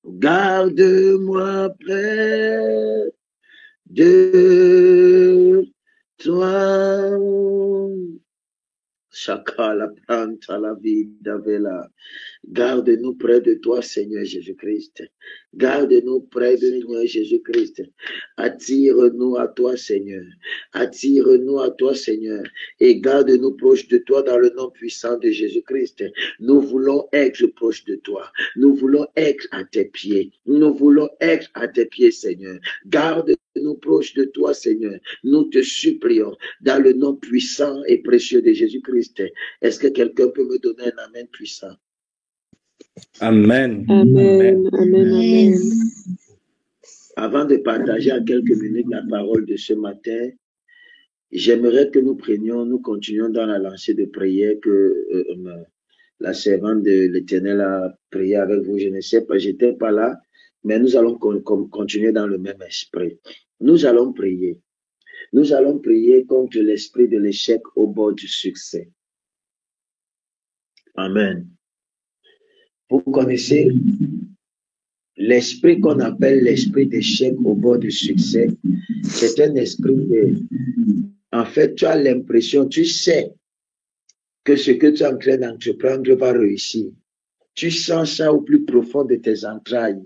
Garde-moi près de toi. Chacala planta la vida vela. Garde-nous près de toi, Seigneur Jésus-Christ. Garde-nous près de toi, Jésus-Christ. Attire-nous à toi, Seigneur. Attire-nous à toi, Seigneur. Et garde-nous proche de toi dans le nom puissant de Jésus-Christ. Nous voulons être proche de toi. Nous voulons être à tes pieds. Nous voulons être à tes pieds, Seigneur. Garde-nous proche de toi, Seigneur. Nous te supplions dans le nom puissant et précieux de Jésus-Christ. Est-ce que quelqu'un peut me donner un amen puissant? Amen. Amen. Amen. Amen. Avant de partager en quelques minutes la parole de ce matin, j'aimerais que nous continuions dans la lancée de prière que la servante de l'Éternel a prié avec vous. Je ne sais pas, j'étais pas là, mais nous allons continuer dans le même esprit. Nous allons prier. Nous allons prier contre l'esprit de l'échec au bord du succès. Amen. Vous connaissez l'esprit qu'on appelle l'esprit d'échec au bord du succès. C'est un esprit de... En fait, tu as l'impression, tu sais que ce que tu es en train d'entreprendre va réussir. Tu sens ça au plus profond de tes entrailles.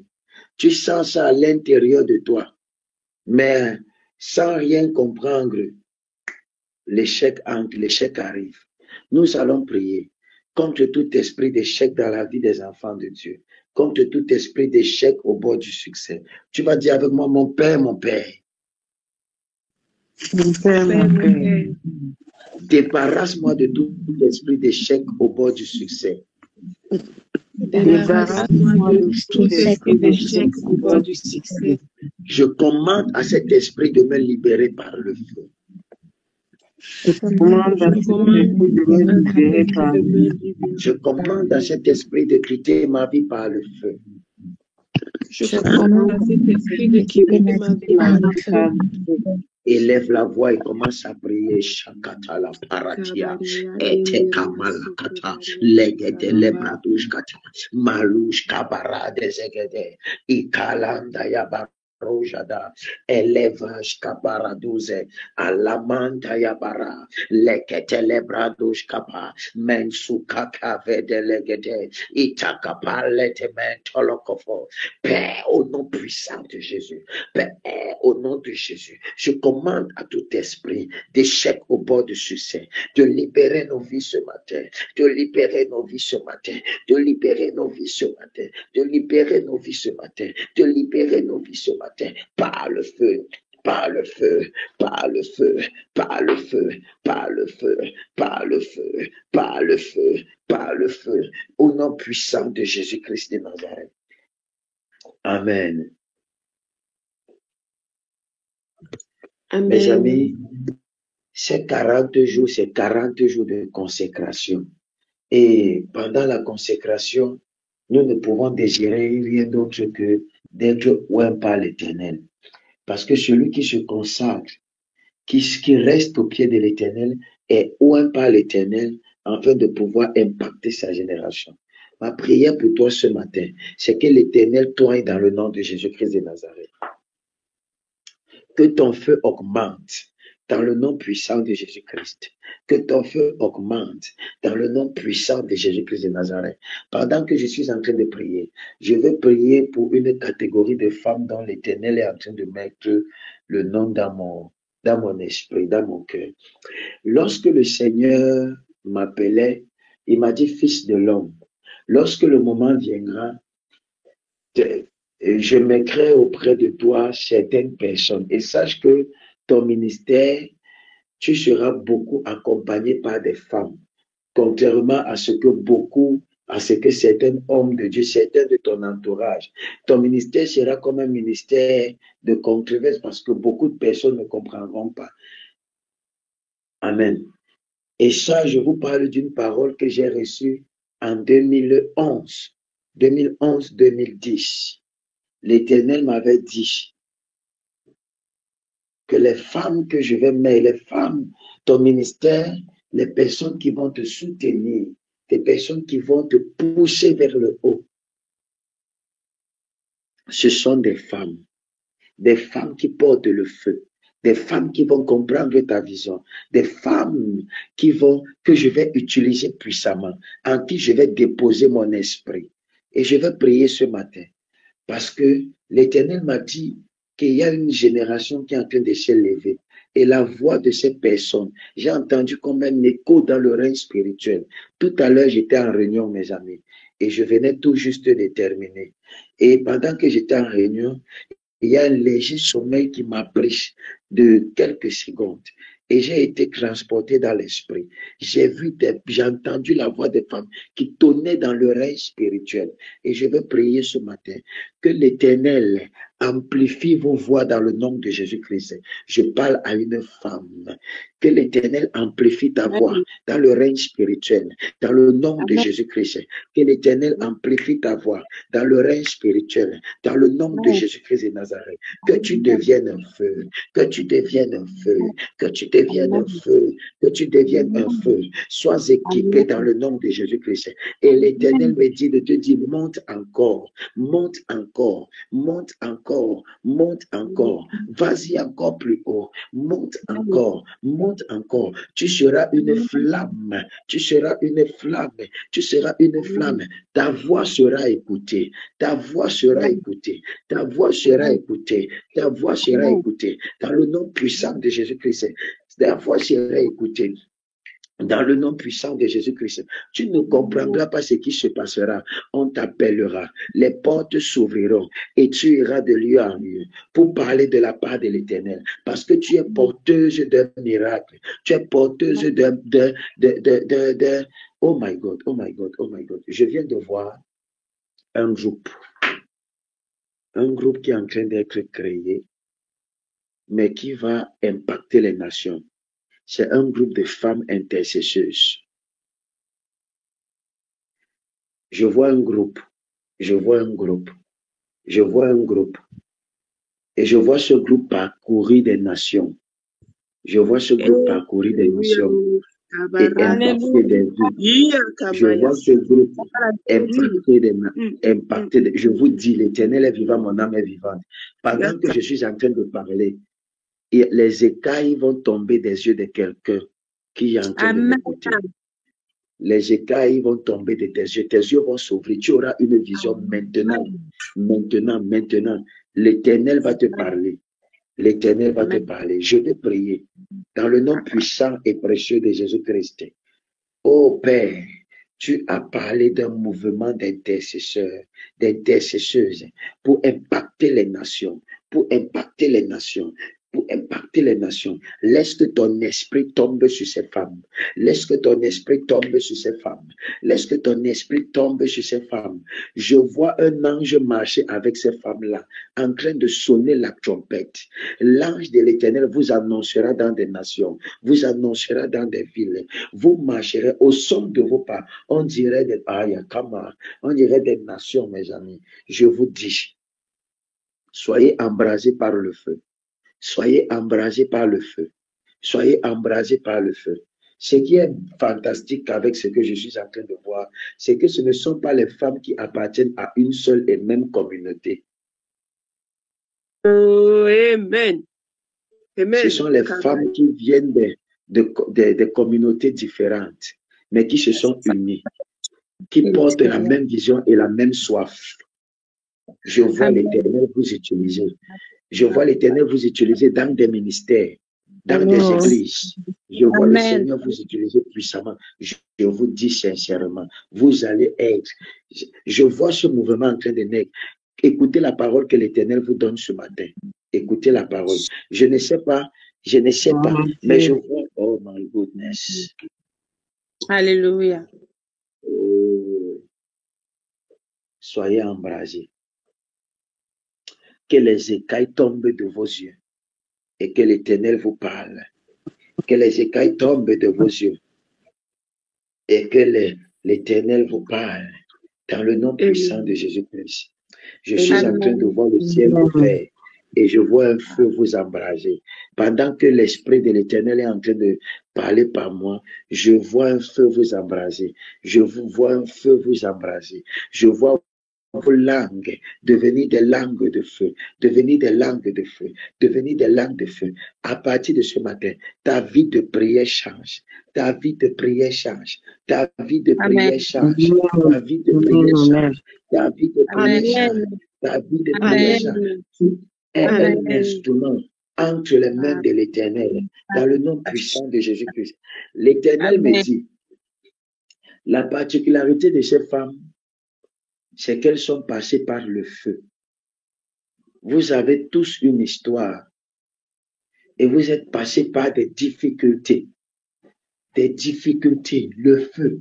Tu sens ça à l'intérieur de toi. Mais sans rien comprendre, l'échec arrive. Nous allons prier contre tout esprit d'échec dans la vie des enfants de Dieu, contre tout esprit d'échec au bord du succès. Tu vas dire avec moi, mon Père, mon Père. Mon Père, mon Père. Débarrasse-moi de tout esprit d'échec au bord du succès. Débarrasse-moi de tout esprit d'échec au bord du succès. Je commande à cet esprit de me libérer par le feu. Je commande à cet esprit de me libérer par le feu. Je commande à cet esprit de quitter ma vie par le feu. Je commande à cet esprit de quitter ma vie par le feu. Élève la voix et commence à prier. Shakata la paratia. Ete kamalakata. Legede lebradush kata. Malush kabara dezegede. Ikalanda yaba. Rojada, elevage kabaraduze, alamanta yabara, lekete lebradush kapa, mensukaka vedelegede, itakapalete mentolokofo. Père, au nom puissant de Jésus, Père, au nom de Jésus, je commande à tout esprit d'échec au bord du succès, de libérer nos vies ce matin, de libérer nos vies ce matin, de libérer nos vies ce matin, de libérer nos vies ce matin, de libérer nos vies ce matin, par le feu, par le feu, par le feu, par le feu, par le feu, par le feu, par le feu, par le feu, au nom puissant de Jésus-Christ de Nazareth. Amen. Amen. Mes amis, ces 40 jours, c'est 40 jours de consécration. Et pendant la consécration, nous ne pouvons désirer rien d'autre que d'être oint par l'Éternel. Parce que celui qui se consacre, qui reste au pied de l'Éternel, est oint par l'Éternel afin de pouvoir impacter sa génération. Ma prière pour toi ce matin, c'est que l'Éternel t'oigne dans le nom de Jésus-Christ de Nazareth. Que ton feu augmente dans le nom puissant de Jésus-Christ. Que ton feu augmente dans le nom puissant de Jésus-Christ de Nazareth. Pendant que je suis en train de prier, je vais prier pour une catégorie de femmes dont l'Éternel est en train de mettre le nom dans mon esprit, dans mon cœur. Lorsque le Seigneur m'appelait, il m'a dit, fils de l'homme, lorsque le moment viendra, je mettrai auprès de toi certaines personnes et sache que ton ministère, tu seras beaucoup accompagné par des femmes, contrairement à ce que certains hommes de Dieu, certains de ton entourage. Ton ministère sera comme un ministère de controverse parce que beaucoup de personnes ne comprendront pas. Amen. Et ça, je vous parle d'une parole que j'ai reçue en 2011-2010. L'Éternel m'avait dit que les femmes que je vais mettre, les femmes, ton ministère, les personnes qui vont te soutenir, des personnes qui vont te pousser vers le haut, Ce sont des femmes qui portent le feu, des femmes qui vont comprendre ta vision, des femmes que je vais utiliser puissamment, en qui je vais déposer mon esprit. Et je vais prier ce matin, parce que l'Éternel m'a dit qu'il y a une génération qui est en train de se lever. Et la voix de ces personnes, j'ai entendu comme un écho dans le règne spirituel. Tout à l'heure, j'étais en réunion, mes amis, et je venais tout juste de terminer. Et pendant que j'étais en réunion, il y a un léger sommeil qui m'a pris de quelques secondes. Et j'ai été transporté dans l'esprit. J'ai entendu la voix des femmes qui tonnaient dans le règne spirituel. Et je veux prier ce matin que l'Éternel amplifie vos voix dans le nom de Jésus-Christ. Je parle à une femme. Que l'Éternel amplifie ta voix dans le règne spirituel, dans le nom de Jésus-Christ. Que l'Éternel amplifie ta voix dans le règne spirituel, dans le nom de Jésus-Christ de Nazareth. Que tu deviennes un feu, que tu deviennes un feu, que tu deviennes un feu, que tu deviennes un feu. Sois équipé dans le nom de Jésus-Christ. Et l'Éternel me dit de te dire, monte encore, monte encore, monte encore, monte encore. Vas-y encore plus haut, monte encore, monte encore. Tu seras une flamme, tu seras une flamme, tu seras une flamme. Ta voix sera écoutée, ta voix sera écoutée, ta voix sera écoutée, ta voix sera écoutée. Dans le nom puissant de Jésus-Christ, ta voix sera écoutée. Dans le nom puissant de Jésus-Christ, tu ne comprendras pas ce qui se passera. On t'appellera, les portes s'ouvriront et tu iras de lieu en lieu pour parler de la part de l'Éternel. Parce que tu es porteuse d'un miracle. Tu es porteuse Oh my God, oh my God, oh my God. Je viens de voir un groupe qui est en train d'être créé, mais qui va impacter les nations. C'est un groupe de femmes intercesseuses. Je vois un groupe, je vois un groupe, je vois un groupe. Et je vois ce groupe parcourir des nations. Je vois ce groupe parcourir des nations et impacter des vies. Je vois ce groupe impacter. Je vous dis, l'Éternel est vivant, mon âme est vivante. Pendant que je suis en train de parler, les écailles vont tomber des yeux de quelqu'un qui est en train de m'écouter. Les écailles vont tomber de tes yeux vont s'ouvrir. Tu auras une vision maintenant, maintenant, maintenant. L'Éternel va te parler. L'Éternel va te parler. Je vais prier dans le nom puissant et précieux de Jésus-Christ. Ô Père, tu as parlé d'un mouvement d'intercesseurs, d'intercesseuses pour impacter les nations, pour impacter les nations. Pour impacter les nations. Laisse que ton esprit tombe sur ces femmes. Laisse que ton esprit tombe sur ces femmes. Laisse que ton esprit tombe sur ces femmes. Je vois un ange marcher avec ces femmes-là, en train de sonner la trompette. L'ange de l'Éternel vous annoncera dans des nations, vous annoncera dans des villes. Vous marcherez au son de vos pas. On dirait des Ayakama, on dirait des nations, mes amis. Je vous dis, soyez embrasés par le feu. Soyez embrasés par le feu. Soyez embrasés par le feu. Ce qui est fantastique avec ce que je suis en train de voir, c'est que ce ne sont pas les femmes qui appartiennent à une seule et même communauté. Amen. Amen. Ce sont les femmes qui viennent de communautés différentes, mais qui se sont unies, qui portent la même vision et la même soif. Je vois l'Éternel vous utiliser. Je vois l'Éternel vous utiliser dans des ministères, dans des églises. Je vois le Seigneur vous utiliser puissamment. Je vous dis sincèrement, vous allez être. Je vois ce mouvement en train de naître. Écoutez la parole que l'Éternel vous donne ce matin. Écoutez la parole. Je ne sais pas, mais je vois, oh my goodness. Alléluia. Oh. Soyez embrasés. Que les écailles tombent de vos yeux et que l'Éternel vous parle. Que les écailles tombent de vos yeux et que l'Éternel vous parle dans le nom puissant de Jésus-Christ. Je suis en train de voir le ciel ouvert et je vois un feu vous embraser. Pendant que l'Esprit de l'Éternel est en train de parler par moi, je vois un feu vous embraser. Je vois un feu vous embraser. Je vois vos langues devenir des langues de feu, devenir des langues de feu, devenir des langues de feu. À partir de ce matin, ta vie de prière change, ta vie de prière change, ta vie de prière change, ta vie de prière change, ta vie de prière change, ta vie de prière change. Tu es un instrument entre les mains de l'Éternel, dans le nom puissant de Jésus-Christ. L'Éternel me dit, la particularité de ces femmes, c'est qu'elles sont passées par le feu. Vous avez tous une histoire et vous êtes passés par des difficultés, le feu.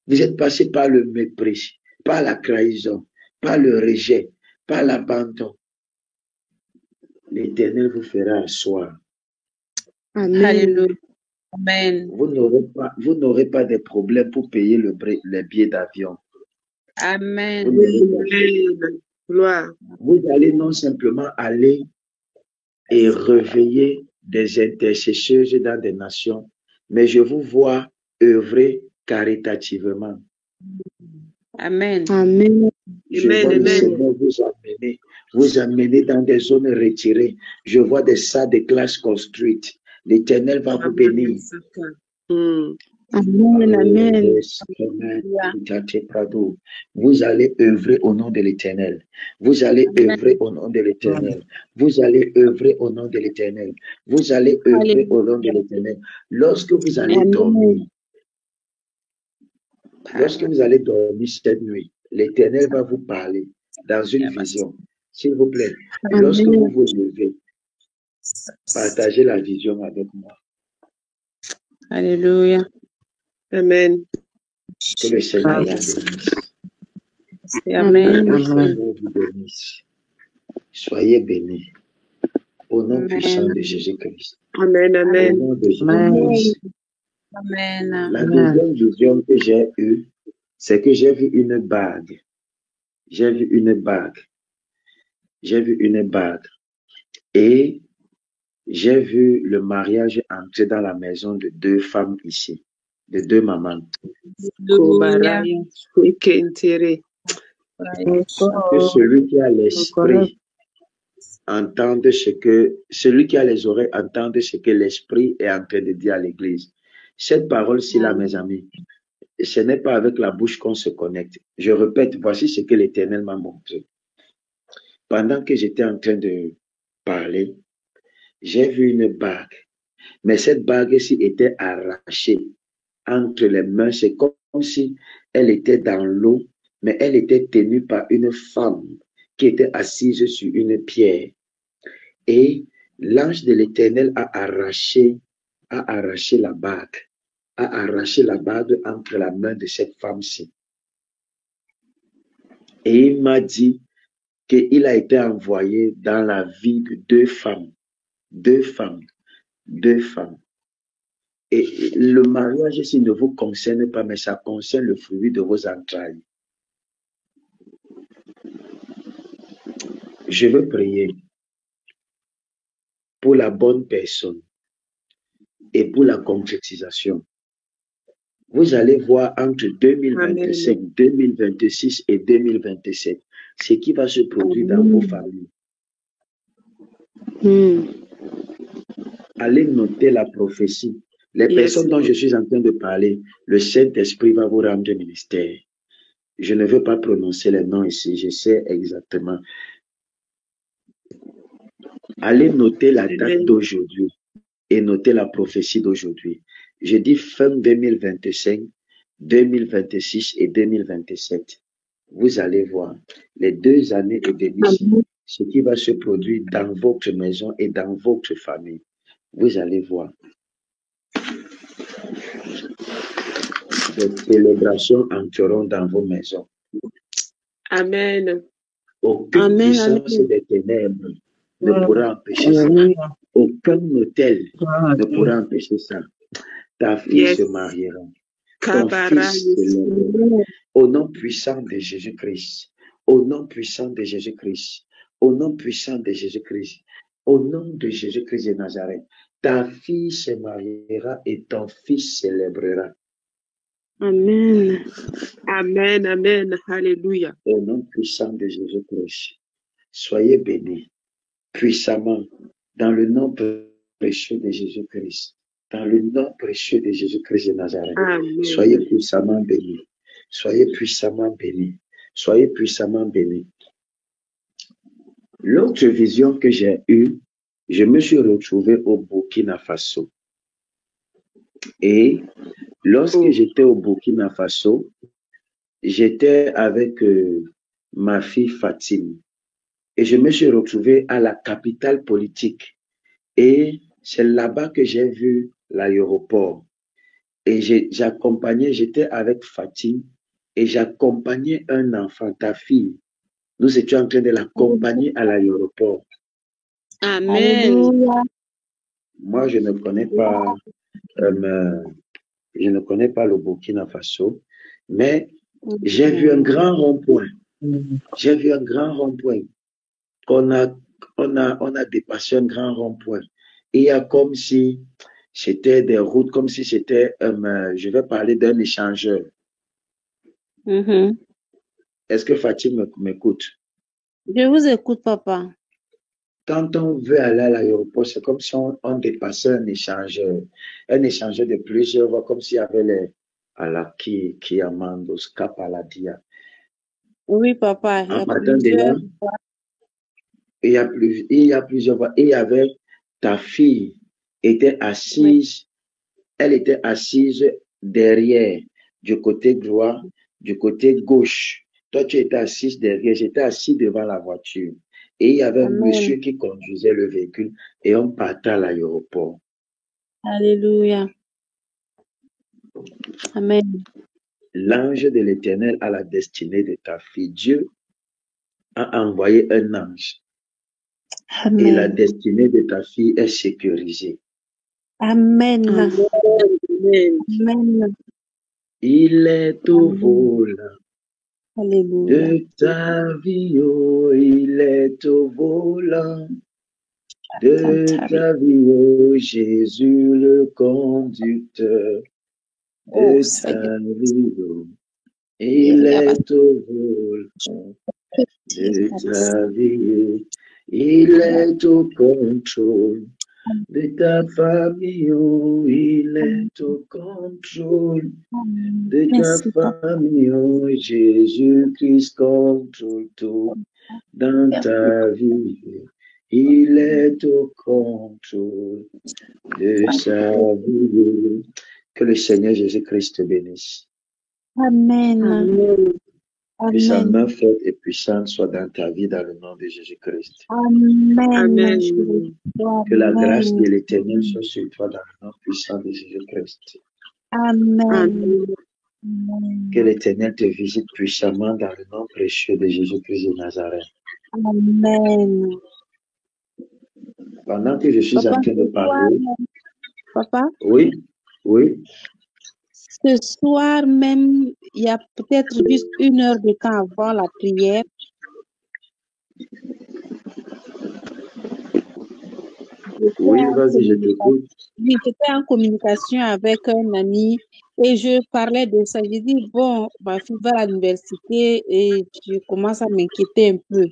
Vous êtes passés par le mépris, par la trahison, par le rejet, par l'abandon. L'Éternel vous fera asseoir. Amen. Amen. Vous n'aurez pas de problème pour payer les billets d'avion. Amen. Vous allez non simplement aller et réveiller des intercesseuses dans des nations, mais je vous vois œuvrer caritativement. Amen. Amen. Je vois le Seigneur vous amener dans des zones retirées. Je vois des salles de classe construites. L'Éternel va vous bénir. Amen. Amen. Vous allez œuvrer au nom de l'Éternel. Vous allez œuvrer au nom de l'Éternel. Vous allez œuvrer au nom de l'Éternel. Vous allez œuvrer au nom de l'Éternel. Lorsque vous allez dormir, cette nuit, l'Éternel va vous parler dans une vision. S'il vous plaît, lorsque vous vous levez, partagez la vision avec moi. Alléluia. Amen. Que le Seigneur vous bénisse. Amen. Que le Seigneur vous bénisse. Soyez bénis. Au nom puissant de Jésus-Christ. Amen. Amen. Au nom de Jésus-Christ. Amen. La deuxième vision que j'ai eue, c'est que j'ai vu une bague. J'ai vu une bague. Et j'ai vu le mariage entrer dans la maison de deux femmes ici, de deux mamans. Que celui qui a l'esprit entende celui qui a les oreilles entende ce que l'esprit est en train de dire à l'église. Cette parole-ci là, mes amis, ce n'est pas avec la bouche qu'on se connecte. Je répète, voici ce que l'Éternel m'a montré. Pendant que j'étais en train de parler, j'ai vu une bague. Mais cette bague-ci était arrachée entre les mains. C'est comme si elle était dans l'eau, mais elle était tenue par une femme qui était assise sur une pierre. Et l'ange de l'Éternel a arraché la bague. A arraché la bague entre la main de cette femme-ci. Et il m'a dit qu'il a été envoyé dans la vie de deux femmes. Et le mariage ici ne vous concerne pas, mais ça concerne le fruit de vos entrailles. Je veux prier pour la bonne personne et pour la concrétisation. Vous allez voir entre 2025, 2026 et 2027 ce qui va se produire dans vos familles. Allez noter la prophétie. Les personnes dont je suis en train de parler, le Saint-Esprit va vous rendre ministère. Je ne veux pas prononcer les noms ici, je sais exactement. Allez noter la date d'aujourd'hui et noter la prophétie d'aujourd'hui. Je dis fin 2025, 2026 et 2027. Vous allez voir les 2 années et demie, ce qui va se produire dans votre maison et dans votre famille. Vous allez voir. Des célébrations entreront dans vos maisons. Amen. Aucune puissance des ténèbres ne pourra empêcher ça. Aucun hôtel ne pourra empêcher ça. Ta fille se mariera. Ton fils se lèvera. Au nom puissant de Jésus-Christ. Au nom puissant de Jésus-Christ. Au nom puissant de Jésus-Christ. Au nom de Jésus-Christ de Nazareth. Ta fille se mariera et ton fils célébrera. Amen. Amen. Amen. Alléluia. Au nom puissant de Jésus-Christ, soyez bénis puissamment dans le nom précieux de Jésus-Christ. Dans le nom précieux de Jésus-Christ de Nazareth. Amen. Soyez puissamment bénis. Soyez puissamment bénis. Soyez puissamment bénis. L'autre vision que j'ai eue, je me suis retrouvé au Burkina Faso. Et lorsque j'étais au Burkina Faso, j'étais avec ma fille Fatine. Et je me suis retrouvé à la capitale politique. Et c'est là-bas que j'ai vu l'aéroport. Et j'accompagnais, j'étais avec Fatine et j'accompagnais un enfant, ta fille. Nous étions en train de l'accompagner à l'aéroport. Amen. Moi, je ne connais pas, je ne connais pas le Burkina Faso, mais j'ai vu un grand rond-point. J'ai vu un grand rond-point. On a dépassé un grand rond-point. Il y a comme si c'était des routes, comme si c'était, je vais parler d'un échangeur. Est-ce que Fatime m'écoute? Je vous écoute, papa. Quand on veut aller à l'aéroport, c'est comme si on dépassait un échangeur de plusieurs voies, comme s'il y avait les Alaki, Kiamandos, Kapaladia. Oui, papa. En partant de là, il y a plusieurs voies. Et il y avait ta fille était assise, elle était assise derrière, du côté droit, du côté gauche. Toi, tu étais assise derrière, j'étais assis devant la voiture. Et il y avait un monsieur qui conduisait le véhicule et on partait à l'aéroport. Alléluia. Amen. L'ange de l'Éternel a la destinée de ta fille. Dieu a envoyé un ange. Amen. Et la destinée de ta fille est sécurisée. Amen. Amen. Amen. Il est au volant Alléluia. de ta vie, oh, il est au volant de ta vie, oh, Jésus le conducteur de ta vie, oh, il est au volant de ta vie, il est au contrôle de ta famille, oh, il est au contrôle de ta famille, oh, Jésus-Christ contrôle tout dans ta vie. Il est au contrôle de sa vie. Que le Seigneur Jésus-Christ te bénisse. Amen. Amen. Que sa Amen. main forte et puissante soit dans ta vie dans le nom de Jésus-Christ. Amen. Amen. Que la grâce de l'Éternel soit sur toi dans le nom puissant de Jésus-Christ. Amen. Amen. Que l'Éternel te visite puissamment dans le nom précieux de Jésus-Christ de Nazareth. Amen. Pendant que je suis en train de parler, Papa, oui, ce soir même, il y a peut-être juste 1 heure de temps avant la prière. Oui, vas-y, je t'écoute. Oui, j'étais en communication avec un ami et je parlais de ça. J'ai dit, bon, ma fille va à l'université et je commence à m'inquiéter un peu.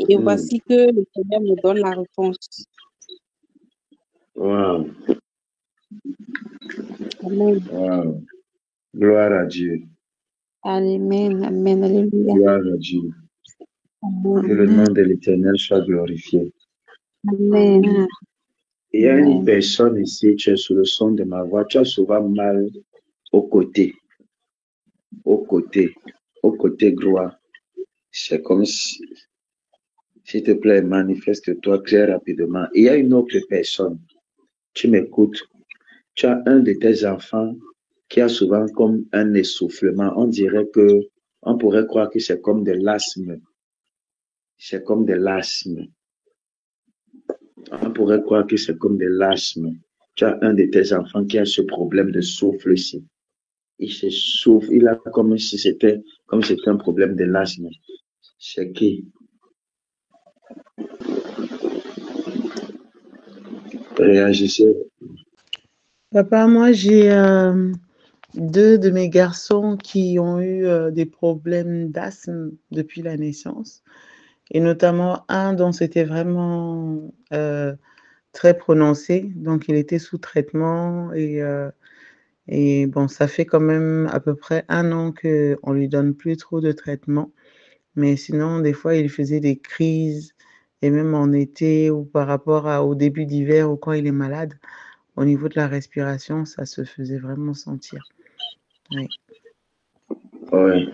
Et voici que le Seigneur me donne la réponse. Wow. Amen. Wow. Gloire à Dieu. Amen. Amen. Alléluia. Gloire à Dieu. Amen. Que le nom de l'Éternel soit glorifié. Amen. Il y a une personne ici, tu es sous le son de ma voix, tu as souvent mal au côté. Au côté droit. C'est comme si, s'il te plaît, manifeste-toi très rapidement. Il y a une autre personne, tu m'écoutes, tu as un de tes enfants qui a souvent comme un essoufflement. On dirait que, on pourrait croire que c'est comme de l'asthme. C'est comme de l'asthme. On pourrait croire que c'est comme de l'asthme. Tu as un de tes enfants qui a ce problème de souffle ici. Il se souffle, il a comme si c'était un problème de l'asthme. C'est qui? Réagissez. Papa, moi j'ai 2 de mes garçons qui ont eu des problèmes d'asthme depuis la naissance, et notamment un dont c'était vraiment très prononcé, donc il était sous traitement, et bon, ça fait quand même à peu près 1 an qu'on lui donne plus trop de traitement, mais sinon des fois il faisait des crises, et même en été ou par rapport au début d'hiver ou quand il est malade, au niveau de la respiration, ça se faisait vraiment sentir. Oui. Oui.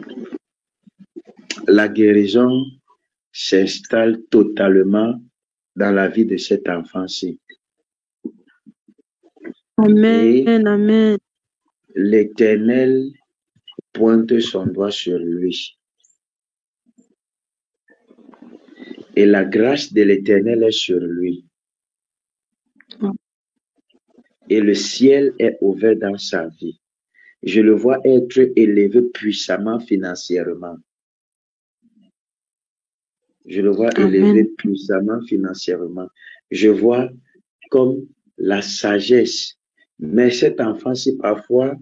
La guérison s'installe totalement dans la vie de cet enfant-ci. Amen, amen. L'Éternel pointe son doigt sur lui. Et la grâce de l'Éternel est sur lui. Et le ciel est ouvert dans sa vie. Je le vois être élevé puissamment financièrement. Je le vois élevé puissamment financièrement. Je vois comme la sagesse. Mais cet enfant-ci, parfois,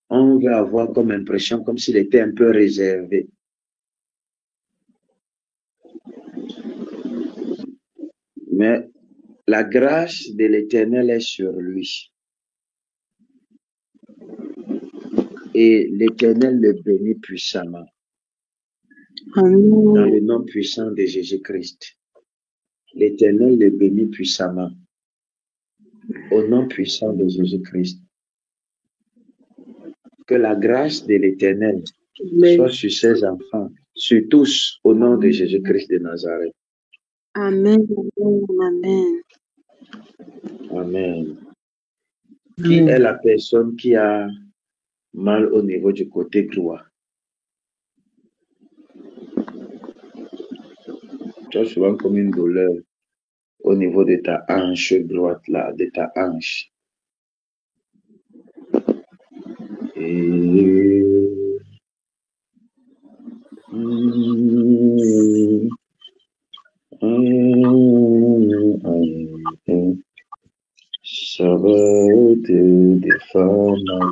on va avoir comme impression comme s'il était un peu réservé. Mais la grâce de l'Éternel est sur lui. Et l'Éternel le bénit puissamment. Dans le nom puissant de Jésus-Christ. L'Éternel le bénit puissamment. Au nom puissant de Jésus-Christ. Que la grâce de l'Éternel soit sur ses enfants, sur tous, au nom de Jésus-Christ de Nazareth. Amen, amen. Amen. Qui est la personne qui a mal au niveau du côté droit? Tu as souvent comme une douleur au niveau de ta hanche droite, là, de ta hanche. Ça va te défendre.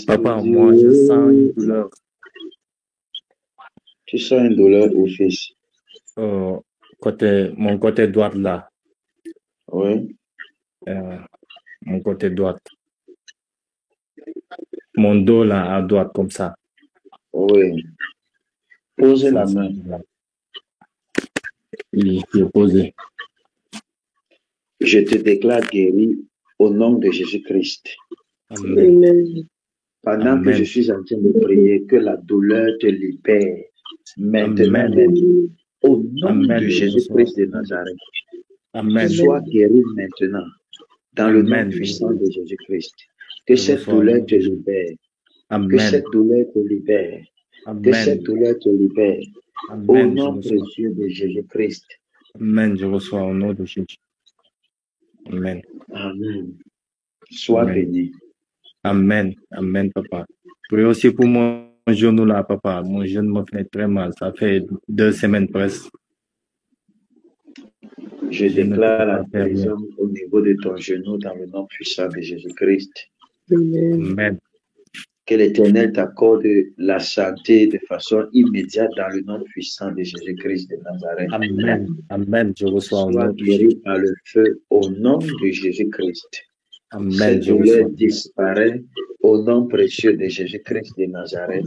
Papa, moi je sens une douleur. Tu sens une douleur au fils? Mon côté droit là. Oui. Mon côté droit. Mon dos là à droite comme ça. Oui. Posez la main. Il est posé. Je te déclare guéri au nom de Jésus-Christ. Amen. Pendant que je suis en train de prier, que la douleur te libère. Maintenant, au nom de Jésus-Christ de Nazareth. Amen. Sois guéri maintenant. Dans le nom puissant de Jésus-Christ. Que cette douleur te libère. Que cette douleur te libère. Que cette douleur te libère. Au nom précieux de Jésus-Christ. Amen. Je reçois au nom de Jésus. Amen. Amen. Sois béni. Amen. Amen, papa. Prie aussi pour mon genou là, papa. Mon genou me fait très mal. Ça fait 2 semaines presque. Je déclare la guérison au niveau de ton genou dans le nom puissant de Jésus-Christ. Amen. Que l'Éternel t'accorde la santé de façon immédiate dans le nom puissant de Jésus-Christ de Nazareth. Amen. Amen. Je reçois au nom de guéri par le feu au nom de Jésus-Christ. Amen. Cette douleur disparaît au nom précieux de Jésus-Christ de Nazareth.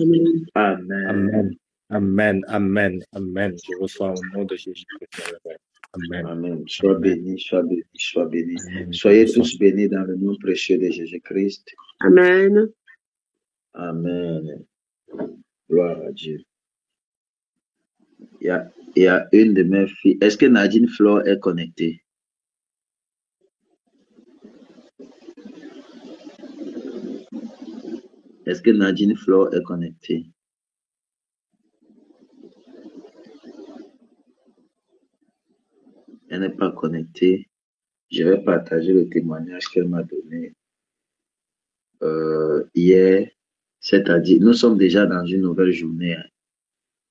Amen. Amen. Amen. Amen. Amen. Je reçois au nom de Jésus-Christ. Amen. Amen. Sois béni, sois béni, sois béni. Soyez tous bénis dans le nom précieux de Jésus-Christ. Amen. Amen. Gloire à Dieu. Il y a une de mes filles. Est-ce que Nadine Flore est connectée? Est-ce que Nadine Flore est connectée? Elle n'est pas connectée. Je vais partager le témoignage qu'elle m'a donné hier. C'est-à-dire, nous sommes déjà dans une nouvelle journée.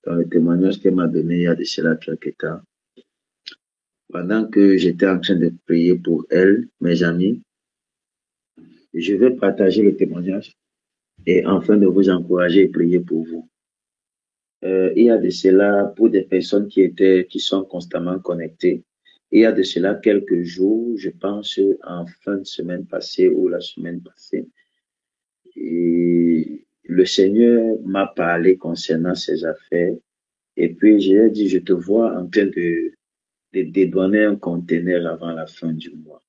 Dans le témoignage qu'elle m'a donné il y a de cela quelques temps. Pendant que j'étais en train de prier pour elle, mes amis, Je vais partager le témoignage et enfin de vous encourager et prier pour vous. Il y a de cela, pour des personnes qui sont constamment connectées, il y a de cela quelques jours, je pense en fin de semaine passée ou la semaine passée, et le Seigneur m'a parlé concernant ses affaires et puis je lui ai dit, je te vois en train de dédouaner un conteneur avant la fin du mois.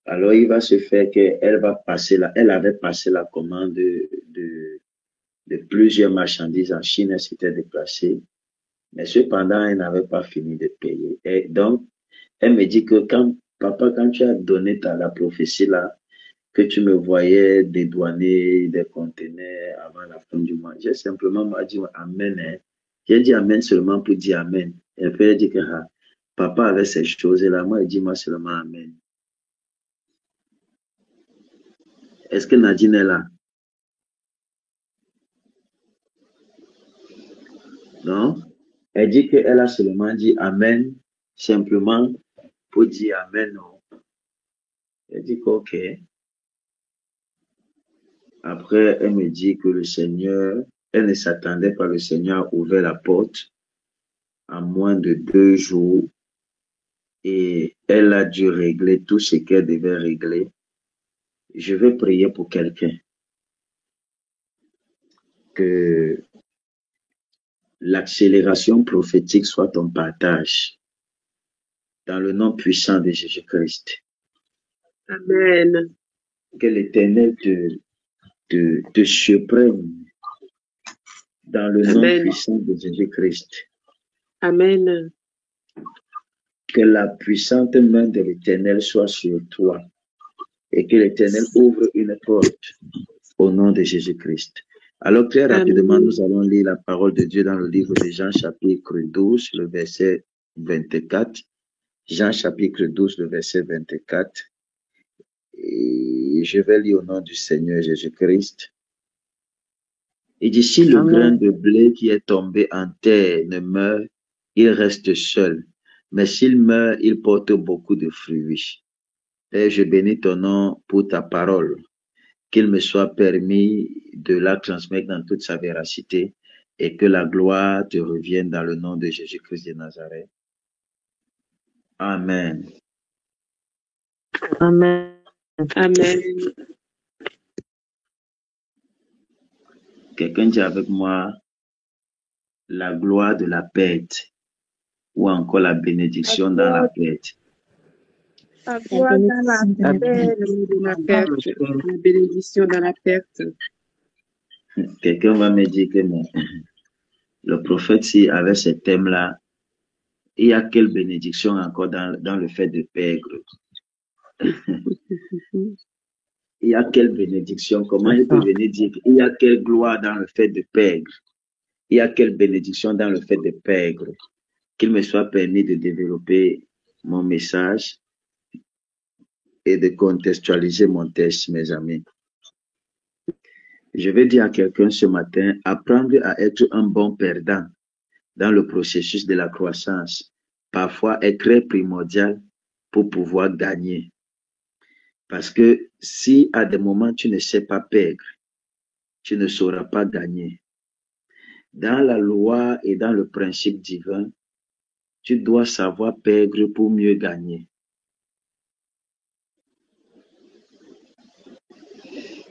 Alors il va se faire qu'elle va passer elle avait passé la commande de plusieurs marchandises en Chine, elle s'était déplacée, mais cependant, elle n'avait pas fini de payer. Et donc, elle me dit que papa, quand tu as donné la prophétie là, que tu me voyais dédouaner des conteneurs avant la fin du mois, j'ai simplement dit Amen. Hein. J'ai dit Amen seulement pour dire Amen. Et puis elle dit que papa avait ces choses-là, moi, il dit moi seulement Amen. Est-ce que Nadine est là? Non? Elle dit qu'elle a seulement dit Amen, simplement pour dire Amen. Non. Elle dit qu'ok. Après, elle me dit que le Seigneur, elle ne s'attendait pas, le Seigneur a ouvert la porte en moins de 2 jours et elle a dû régler tout ce qu'elle devait régler. Je vais prier pour quelqu'un. Que l'accélération prophétique soit ton partage. Dans le nom puissant de Jésus-Christ. Amen. Que l'Éternel te surprenne dans le nom puissant de Jésus-Christ. Amen. Que la puissante main de l'Éternel soit sur toi et que l'Éternel ouvre une porte au nom de Jésus-Christ. Alors très rapidement, nous allons lire la parole de Dieu dans le livre de Jean chapitre 12, le verset 24. Jean chapitre 12, le verset 24. Et je vais lire au nom du Seigneur Jésus-Christ. Il dit, si le grain de blé qui est tombé en terre ne meurt, il reste seul. Mais s'il meurt, il porte beaucoup de fruits. Et je bénis ton nom pour ta parole. Qu'il me soit permis de la transmettre dans toute sa véracité et que la gloire te revienne dans le nom de Jésus-Christ de Nazareth. Amen. Amen. Amen. Quelqu'un dit avec moi la gloire de la perte ou encore la bénédiction dans la perte. La gloire dans la perte, la bénédiction dans la perte. Quelqu'un va me dire que le prophète, si avec ce thème-là, il y a quelle bénédiction encore dans le fait de perdre? Il y a quelle bénédiction? Comment je peux venir dire qu'il y a quelle gloire dans le fait de perdre? Il y a quelle bénédiction dans le fait de perdre? Qu'il me soit permis de développer mon message et de contextualiser mon texte, mes amis. Je vais dire à quelqu'un ce matin, apprendre à être un bon perdant dans le processus de la croissance, parfois est très primordial pour pouvoir gagner. Parce que si à des moments tu ne sais pas perdre, tu ne sauras pas gagner. Dans la loi et dans le principe divin, tu dois savoir perdre pour mieux gagner.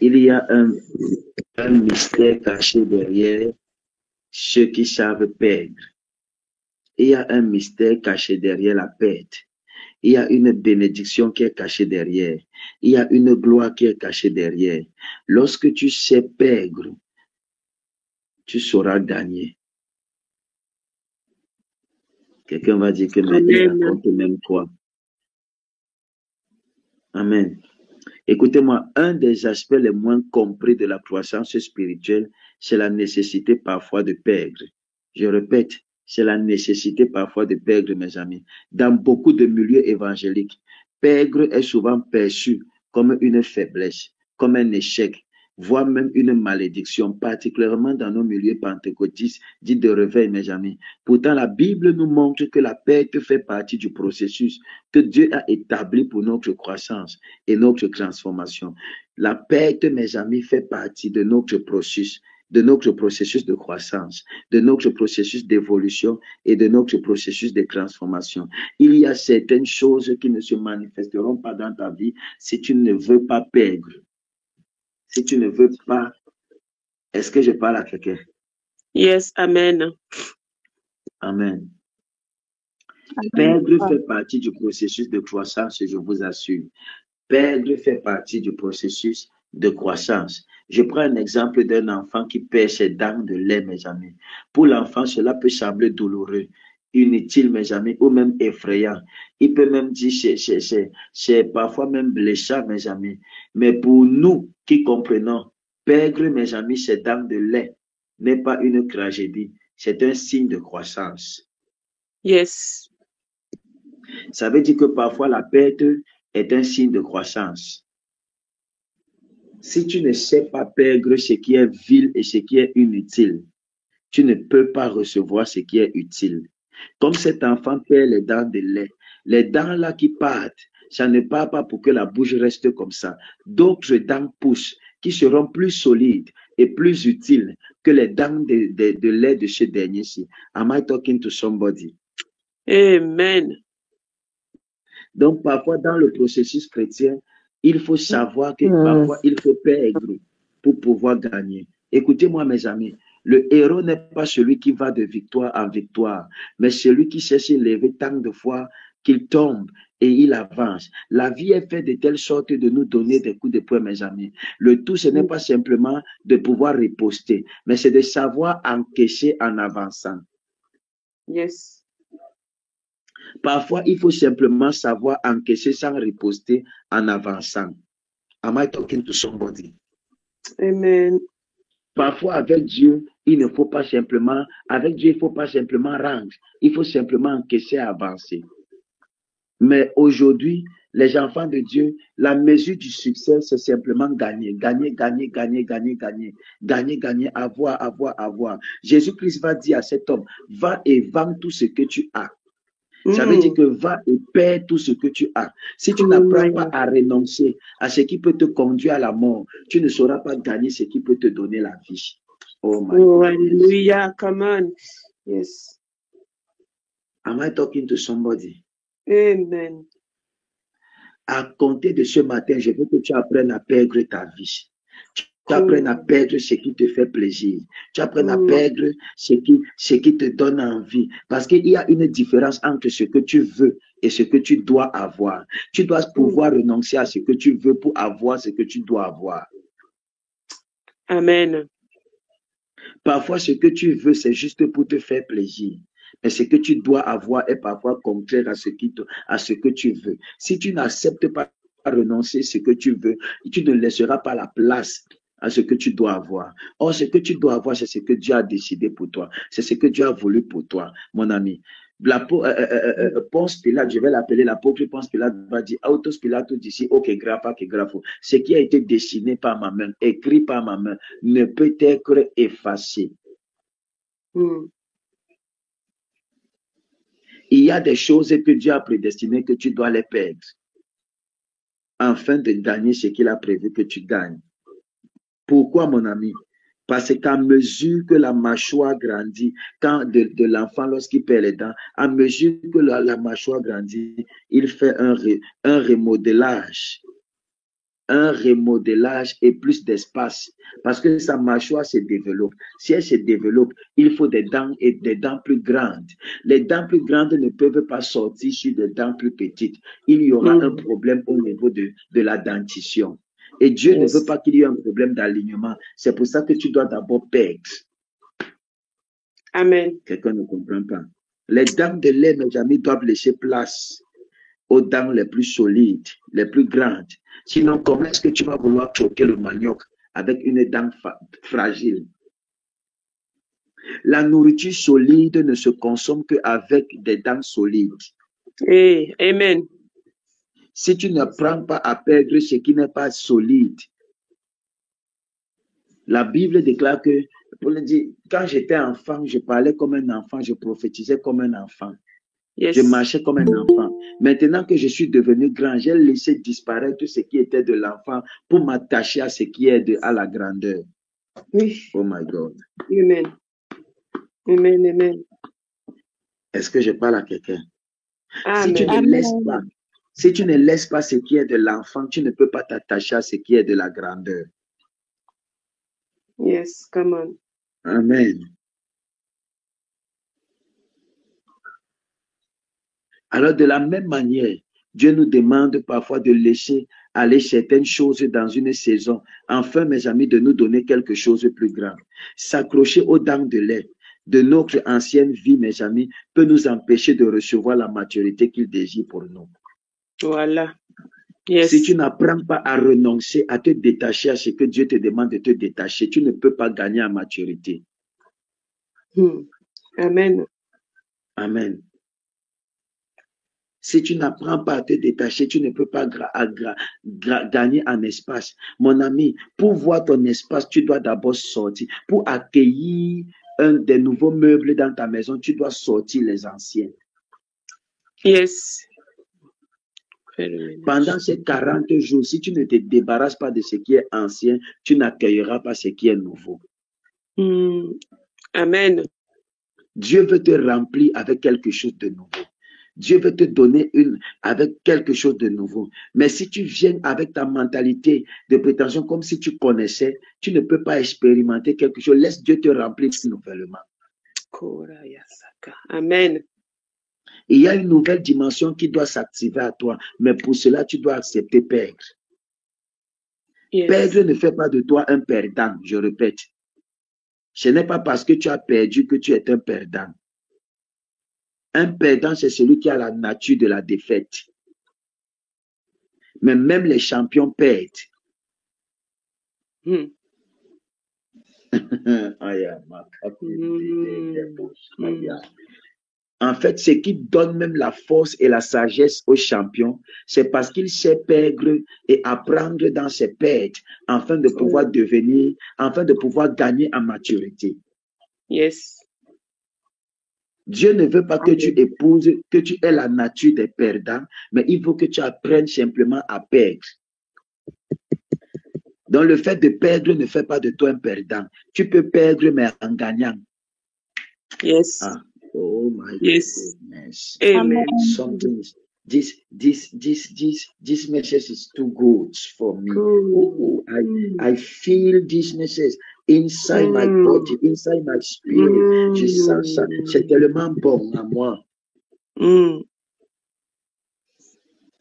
Il y a un mystère caché derrière ceux qui savent perdre. Il y a un mystère caché derrière la perte. Il y a une bénédiction qui est cachée derrière. Il y a une gloire qui est cachée derrière. Lorsque tu sais perdre, tu sauras gagner. Quelqu'un va dire que mais il raconte même quoi? Amen. Écoutez-moi, un des aspects les moins compris de la croissance spirituelle, c'est la nécessité parfois de perdre. Je répète, c'est la nécessité parfois de perdre, mes amis. Dans beaucoup de milieux évangéliques, perdre est souvent perçu comme une faiblesse, comme un échec, voire même une malédiction, particulièrement dans nos milieux pentecôtistes, dits de réveil, mes amis. Pourtant, la Bible nous montre que la perte fait partie du processus que Dieu a établi pour notre croissance et notre transformation. La perte, mes amis, fait partie de notre processus de croissance, de notre processus d'évolution et de notre processus de transformation. Il y a certaines choses qui ne se manifesteront pas dans ta vie si tu ne veux pas perdre. Si tu ne veux pas, est-ce que je parle à quelqu'un? Yes, amen. Amen. Perdre fait partie du processus de croissance, je vous assure. Perdre fait partie du processus de croissance. Je prends un exemple d'un enfant qui perd ses dents de lait, mes amis. Pour l'enfant, cela peut sembler douloureux, inutile, mes amis, ou même effrayant. Il peut même dire, c'est parfois même blessant, mes amis. Mais pour nous qui comprenons, perdre, mes amis, ses dents de lait n'est pas une tragédie, c'est un signe de croissance. Yes. Ça veut dire que parfois la perte est un signe de croissance. Si tu ne sais pas perdre ce qui est vil et ce qui est inutile, tu ne peux pas recevoir ce qui est utile. Comme cet enfant perd les dents de lait, les dents là qui partent, ça ne part pas pour que la bouche reste comme ça. D'autres dents poussent qui seront plus solides et plus utiles que les dents de lait de ce dernier-ci. Am I talking to somebody? Amen. Donc, parfois, dans le processus chrétien, il faut savoir que parfois, il faut perdre pour pouvoir gagner. Écoutez-moi, mes amis, le héros n'est pas celui qui va de victoire en victoire, mais celui qui sait s'élever tant de fois qu'il tombe et il avance. La vie est faite de telle sorte de nous donner des coups de poing, mes amis. Le tout, ce n'est pas simplement de pouvoir riposter, mais c'est de savoir encaisser en avançant. Yes. Parfois, il faut simplement savoir encaisser sans riposter en avançant. Am I talking to somebody? Amen. Parfois, avec Dieu, il ne faut pas simplement, avec Dieu, il ne faut pas simplement rendre. Il faut simplement encaisser et avancer. Mais aujourd'hui, les enfants de Dieu, la mesure du succès, c'est simplement gagner, gagner, gagner, gagner, gagner, gagner, gagner, gagner, avoir, avoir, avoir. Jésus-Christ va dire à cet homme, va et vends tout ce que tu as. Ça veut dire que va et perds tout ce que tu as. Si tu n'apprends pas à renoncer à ce qui peut te conduire à la mort, tu ne sauras pas gagner ce qui peut te donner la vie. Oh my God. Hallelujah, come on. Yes. Am I talking to somebody? Amen. À compter de ce matin, je veux que tu apprennes à perdre ta vie. Tu apprennes à perdre ce qui te fait plaisir. Tu apprennes à perdre ce qui te donne envie. Parce qu'il y a une différence entre ce que tu veux et ce que tu dois avoir. Tu dois pouvoir renoncer à ce que tu veux pour avoir ce que tu dois avoir. Amen. Parfois, ce que tu veux, c'est juste pour te faire plaisir. Mais ce que tu dois avoir est parfois contraire à ce que tu veux. Si tu n'acceptes pas renoncer à ce que tu veux, tu ne laisseras pas la place à ce que tu dois avoir. Or, ce que tu dois avoir, c'est ce que Dieu a décidé pour toi. C'est ce que Dieu a voulu pour toi, mon ami. Ponce Pilate, je vais l'appeler l'apôtre Ponce Pilate, va dire, Autos Pilatus d'ici, ok, grappa, que grapho. Ce qui a été dessiné par ma main, écrit par ma main, ne peut être effacé. Il y a des choses que Dieu a prédestinées que tu dois les perdre, afin de gagner ce qu'il a prévu que tu gagnes. Pourquoi, mon ami? Parce qu'à mesure que la mâchoire grandit, quand de l'enfant, lorsqu'il perd les dents, à mesure que la mâchoire grandit, il fait un remodelage. Un remodelage et plus d'espace. Parce que sa mâchoire se développe. Si elle se développe, il faut des dents et des dents plus grandes. Les dents plus grandes ne peuvent pas sortir sur des dents plus petites. Il y aura un problème au niveau de la dentition. Et Dieu ne veut pas qu'il y ait un problème d'alignement. C'est pour ça que tu dois d'abord perdre. Amen. Quelqu'un ne comprend pas. Les dents de lait, mes amis, doivent laisser place aux dents les plus solides, les plus grandes. Sinon, comment est-ce que tu vas vouloir choquer le manioc avec une dent fragile? La nourriture solide ne se consomme qu'avec des dents solides. Amen. Si tu n'apprends pas à perdre ce qui n'est pas solide, La Bible déclare que, pour le dire, quand j'étais enfant, je parlais comme un enfant, je prophétisais comme un enfant. Yes. Je marchais comme un enfant. Maintenant que je suis devenu grand, j'ai laissé disparaître ce qui était de l'enfant pour m'attacher à ce qui est à la grandeur. Oui. Oh my God. Amen. Amen, amen. Est-ce que je parle à quelqu'un? Si tu Amen. ne laisses pas, si tu ne laisses pas ce qui est de l'enfant, tu ne peux pas t'attacher à ce qui est de la grandeur. Yes, come on. Amen. Alors, de la même manière, Dieu nous demande parfois de laisser aller certaines choses dans une saison, afin, mes amis, de nous donner quelque chose de plus grand. S'accrocher aux dents de lait de notre ancienne vie, mes amis, peut nous empêcher de recevoir la maturité qu'il désire pour nous. Voilà. Yes. Si tu n'apprends pas à renoncer, à te détacher à ce que Dieu te demande de te détacher, tu ne peux pas gagner en maturité. Amen. Amen. Si tu n'apprends pas à te détacher, tu ne peux pas gagner en espace. Mon ami, pour voir ton espace, tu dois d'abord sortir. Pour accueillir un des nouveaux meubles dans ta maison, tu dois sortir les anciens. Yes. Pendant ces 40 jours, si tu ne te débarrasses pas de ce qui est ancien, tu n'accueilleras pas ce qui est nouveau. Amen. Dieu veut te remplir avec quelque chose de nouveau. Dieu veut te donner avec quelque chose de nouveau. Mais si tu viens avec ta mentalité de prétention comme si tu connaissais, tu ne peux pas expérimenter quelque chose. Laisse Dieu te remplir nouvellement. Amen. Il y a une nouvelle dimension qui doit s'activer à toi. Mais pour cela, tu dois accepter perdre. Yes. Perdre ne fait pas de toi un perdant, je répète. Ce n'est pas parce que tu as perdu que tu es un perdant. Un perdant, c'est celui qui a la nature de la défaite. Mais même les champions perdent. En fait, ce qui donne même la force et la sagesse aux champions, c'est parce qu'ils savent perdre et apprendre dans ses pertes, afin de pouvoir devenir, afin de pouvoir gagner en maturité. Yes. Dieu ne veut pas que tu épouses, que tu aies la nature des perdants, mais il faut que tu apprennes simplement à perdre. Donc le fait de perdre ne fait pas de toi un perdant. Tu peux perdre, mais en gagnant. Yes. Oh my goodness. Amen. Something. This message is too good for me. I feel this message inside my body, inside my spirit. Je sens ça. C'est tellement bon à moi.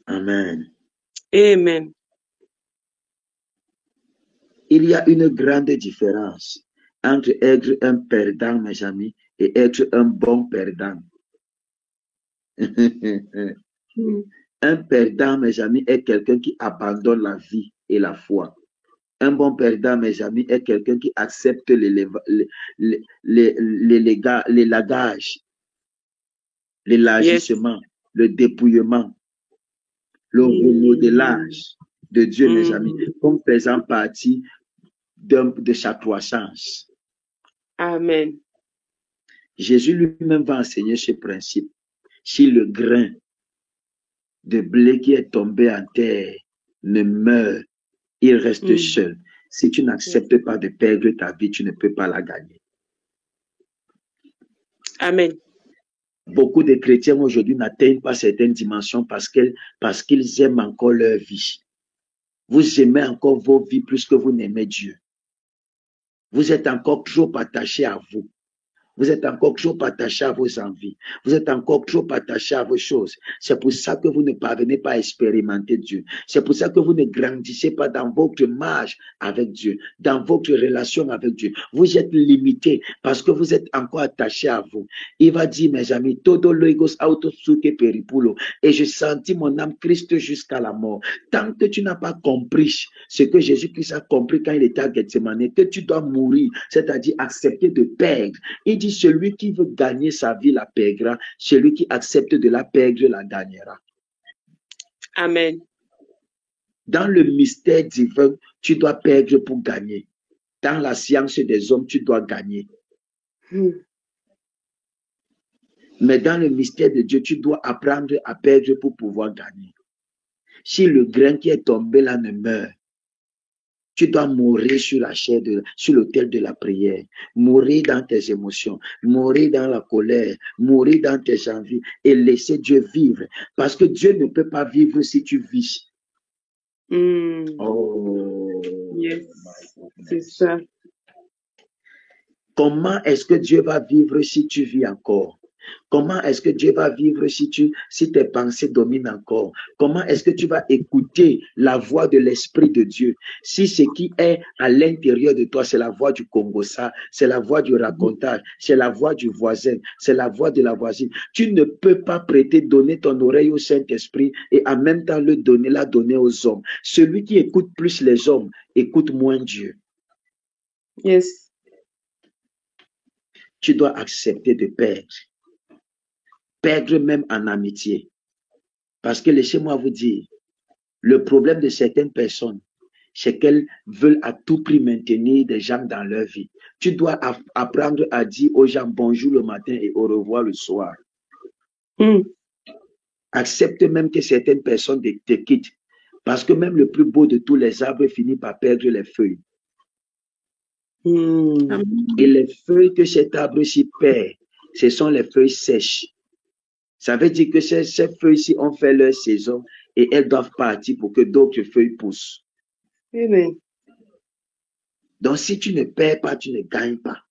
Amen. Amen. Il y a une grande différence entre être un perdant, mes amis, et être un bon perdant. Un perdant, mes amis, est quelqu'un qui abandonne la vie et la foi. Un bon perdant, mes amis, est quelqu'un qui accepte l'élagage, l'élargissement, le dépouillement, le remodelage de Dieu, mes amis, comme faisant partie de sa croissance. Amen. Jésus lui-même va enseigner ce principe. Si le grain de blé qui est tombé en terre ne meurt, il reste seul. Si tu n'acceptes pas de perdre ta vie, tu ne peux pas la gagner. Amen. Beaucoup de chrétiens aujourd'hui n'atteignent pas certaines dimensions parce qu'ils aiment encore leur vie. Vous aimez encore vos vies plus que vous n'aimez Dieu. Vous êtes encore trop attachés à vous. Vous êtes encore trop attaché à vos envies. Vous êtes encore trop attaché à vos choses. C'est pour ça que vous ne parvenez pas à expérimenter Dieu. C'est pour ça que vous ne grandissez pas dans votre marche avec Dieu, dans votre relation avec Dieu. Vous êtes limité parce que vous êtes encore attaché à vous. Il va dire, mes amis, todo logos autosuke peripulo. Et je sentis mon âme Christ jusqu'à la mort. Tant que tu n'as pas compris ce que Jésus-Christ a compris quand il était à Gethsemane, que tu dois mourir, c'est-à-dire accepter de perdre. Il dit, celui qui veut gagner sa vie la perdra, celui qui accepte de la perdre la gagnera. Amen. Dans le mystère divin, tu dois perdre pour gagner. Dans la science des hommes, tu dois gagner. Mais dans le mystère de Dieu, tu dois apprendre à perdre pour pouvoir gagner. Si le grain qui est tombé là ne meurt, tu dois mourir sur la chair, sur l'autel de la prière, mourir dans tes émotions, mourir dans la colère, mourir dans tes envies et laisser Dieu vivre. Parce que Dieu ne peut pas vivre si tu vis. Oh, yes, c'est ça. Comment est-ce que Dieu va vivre si tu vis encore? Comment est-ce que Dieu va vivre si tes pensées dominent encore? Comment est-ce que tu vas écouter la voix de l'Esprit de Dieu? Si ce qui est à l'intérieur de toi, c'est la voix du Congossa, c'est la voix du racontage, c'est la voix du voisin, c'est la voix de la voisine. Tu ne peux pas donner ton oreille au Saint-Esprit et en même temps la donner aux hommes. Celui qui écoute plus les hommes, écoute moins Dieu. Yes. Tu dois accepter de perdre. Perdre même en amitié. Parce que laissez-moi vous dire, le problème de certaines personnes, c'est qu'elles veulent à tout prix maintenir des gens dans leur vie. Tu dois apprendre à dire aux gens bonjour le matin et au revoir le soir. Accepte même que certaines personnes te quittent. Parce que même le plus beau de tous les arbres finit par perdre les feuilles. Et les feuilles que cet arbre-ci perd, ce sont les feuilles sèches. Ça veut dire que ces feuilles-ci ont fait leur saison et elles doivent partir pour que d'autres feuilles poussent. Amen. Donc, si tu ne perds pas, tu ne gagnes pas.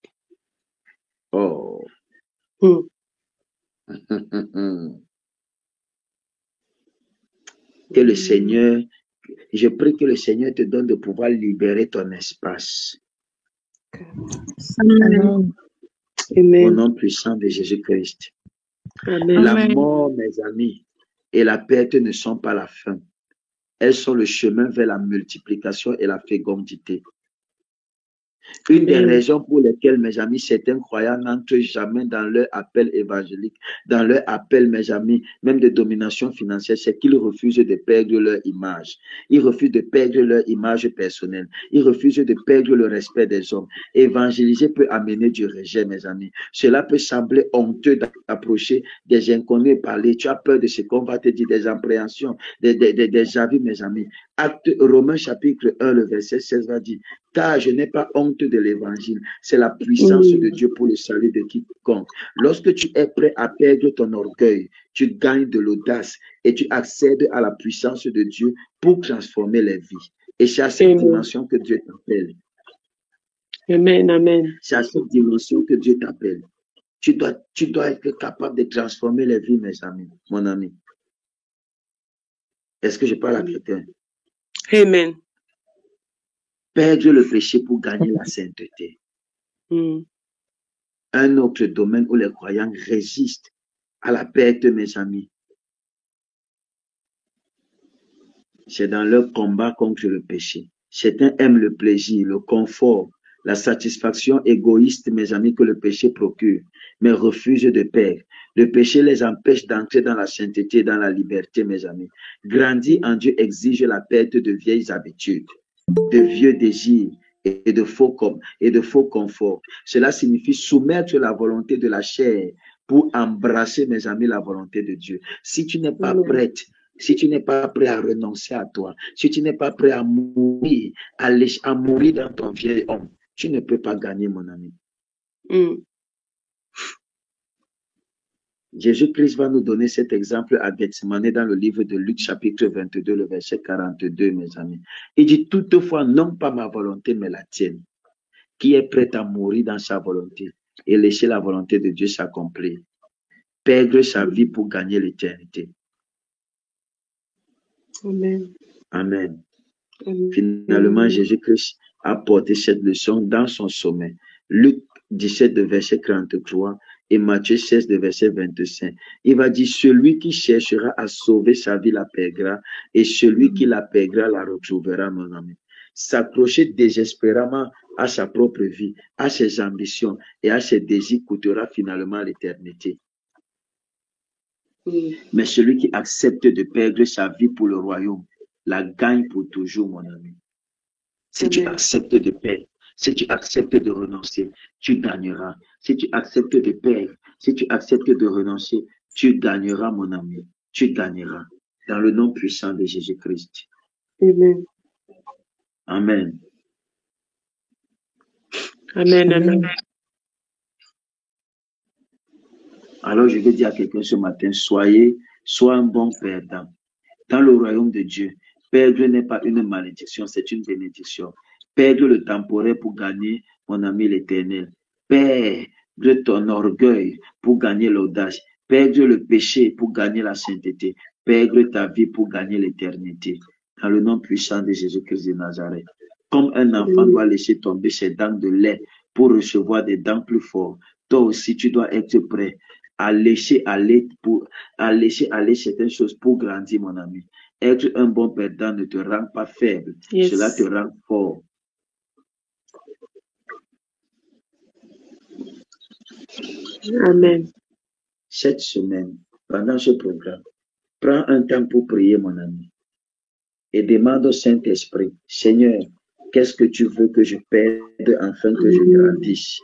Oh. Que le Seigneur, je prie que le Seigneur te donne de pouvoir libérer ton espace. Amen. Au nom puissant de Jésus-Christ. La mort, mes amis, et la perte ne sont pas la fin. Elles sont le chemin vers la multiplication et la fécondité. Une des raisons pour lesquelles, mes amis, certains croyants n'entrent jamais dans leur appel évangélique, dans leur appel, mes amis, même de domination financière, c'est qu'ils refusent de perdre leur image. Ils refusent de perdre leur image personnelle. Ils refusent de perdre le respect des hommes. Évangéliser peut amener du rejet, mes amis. Cela peut sembler honteux d'approcher des inconnus et parler. Tu as peur de ce qu'on va te dire, des appréhensions, des avis, mes amis. Acte Romains chapitre 1, le verset 16 va dire, car je n'ai pas honte de l'évangile. C'est la puissance de Dieu pour le salut de quiconque. Lorsque tu es prêt à perdre ton orgueil, tu gagnes de l'audace et tu accèdes à la puissance de Dieu pour transformer les vies. Et c'est à cette dimension que Dieu t'appelle. Amen, amen. C'est à cette dimension que Dieu t'appelle. Tu dois être capable de transformer les vies, mes amis, mon ami. Est-ce que je parle à quelqu'un? Amen. Perdre le péché pour gagner la sainteté. Un autre domaine où les croyants résistent à la perte, mes amis, c'est dans leur combat contre le péché. Certains aiment le plaisir, le confort, la satisfaction égoïste, mes amis, que le péché procure, mais refusent de perdre. Le péché les empêche d'entrer dans la sainteté, dans la liberté, mes amis. Grandir en Dieu exige la perte de vieilles habitudes, de vieux désirs et de faux conforts. Cela signifie soumettre la volonté de la chair pour embrasser, mes amis, la volonté de Dieu. Si tu n'es pas prête, si tu n'es pas prêt à renoncer à toi, si tu n'es pas prêt à mourir, à mourir dans ton vieil homme, tu ne peux pas gagner, mon ami. Jésus-Christ va nous donner cet exemple à Gethsemane dans le livre de Luc chapitre 22, le verset 42, mes amis. Il dit, toutefois, non pas ma volonté, mais la tienne, qui est prête à mourir dans sa volonté et laisser la volonté de Dieu s'accomplir. Perdre sa vie pour gagner l'éternité. Amen. Amen. Finalement, Jésus-Christ a porté cette leçon dans son sommet. Luc 17, de verset 43 et Matthieu 16, de verset 25. Il va dire, celui qui cherchera à sauver sa vie la perdra et celui qui la perdra la retrouvera, mon ami. S'accrocher désespérément à sa propre vie, à ses ambitions et à ses désirs coûtera finalement l'éternité. Mais celui qui accepte de perdre sa vie pour le royaume, la gagne pour toujours, mon ami. Si tu acceptes de perdre, Si tu acceptes de renoncer, tu gagneras. Si tu acceptes de perdre, si tu acceptes de renoncer, tu gagneras, mon ami. Tu gagneras. Dans le nom puissant de Jésus-Christ. Amen. Amen. Amen. Amen. Alors, je vais dire à quelqu'un ce matin, sois un bon perdant. Dans le royaume de Dieu, perdre n'est pas une malédiction, c'est une bénédiction. Perdre le temporaire pour gagner, mon ami, l'éternel. Perdre ton orgueil pour gagner l'audace. Perdre le péché pour gagner la sainteté. Perdre ta vie pour gagner l'éternité. Dans le nom puissant de Jésus-Christ de Nazareth. Comme un enfant doit laisser tomber ses dents de lait pour recevoir des dents plus fortes, toi aussi tu dois être prêt à laisser aller certaines choses pour grandir, mon ami. Être un bon perdant ne te rend pas faible. Yes. Cela te rend fort. Amen. Cette semaine, pendant ce programme, prends un temps pour prier, mon ami. Et demande au Saint-Esprit, Seigneur, qu'est-ce que tu veux que je perde afin que je grandisse?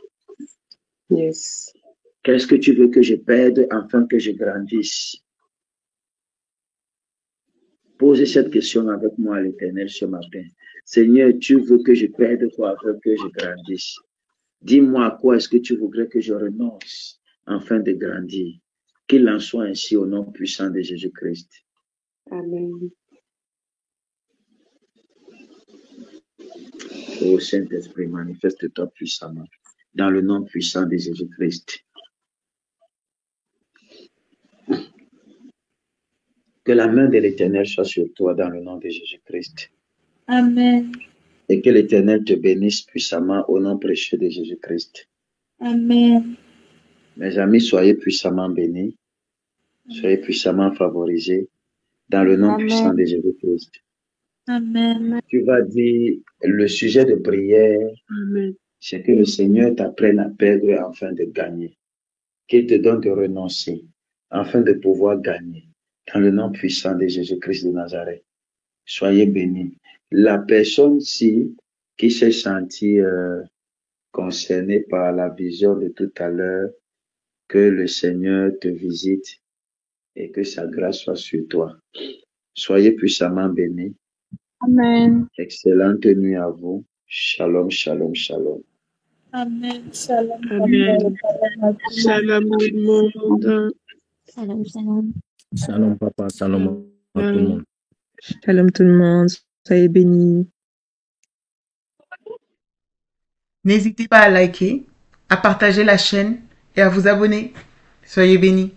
Yes. Qu'est-ce que tu veux que je perde afin que je grandisse? Posez cette question avec moi à l'Éternel ce matin. Seigneur, tu veux que je perde quoi afin que je grandisse? Dis-moi à quoi est-ce que tu voudrais que je renonce afin de grandir? Qu'il en soit ainsi au nom puissant de Jésus-Christ. Amen. Ô Saint-Esprit, manifeste-toi puissamment dans le nom puissant de Jésus-Christ. Que la main de l'Éternel soit sur toi dans le nom de Jésus-Christ. Amen. Et que l'Éternel te bénisse puissamment au nom précieux de Jésus-Christ. Amen. Mes amis, soyez puissamment bénis. Soyez puissamment favorisés dans le nom puissant de Jésus-Christ. Amen. Tu vas dire le sujet de prière, c'est que le Seigneur t'apprenne à perdre afin de gagner. Qu'il te donne de renoncer afin de pouvoir gagner. Dans le nom puissant de Jésus-Christ de Nazareth. Soyez bénis. La personne-ci qui s'est sentie concernée par la vision de tout à l'heure, que le Seigneur te visite et que sa grâce soit sur toi. Soyez puissamment bénis. Amen. Excellente nuit à vous. Shalom, shalom, shalom. Amen. Shalom. Amen. Shalom tout le monde. Shalom, shalom. Shalom, papa. Shalom à tout le monde. Shalom tout le monde. Soyez bénis. N'hésitez pas à liker, à partager la chaîne et à vous abonner. Soyez bénis.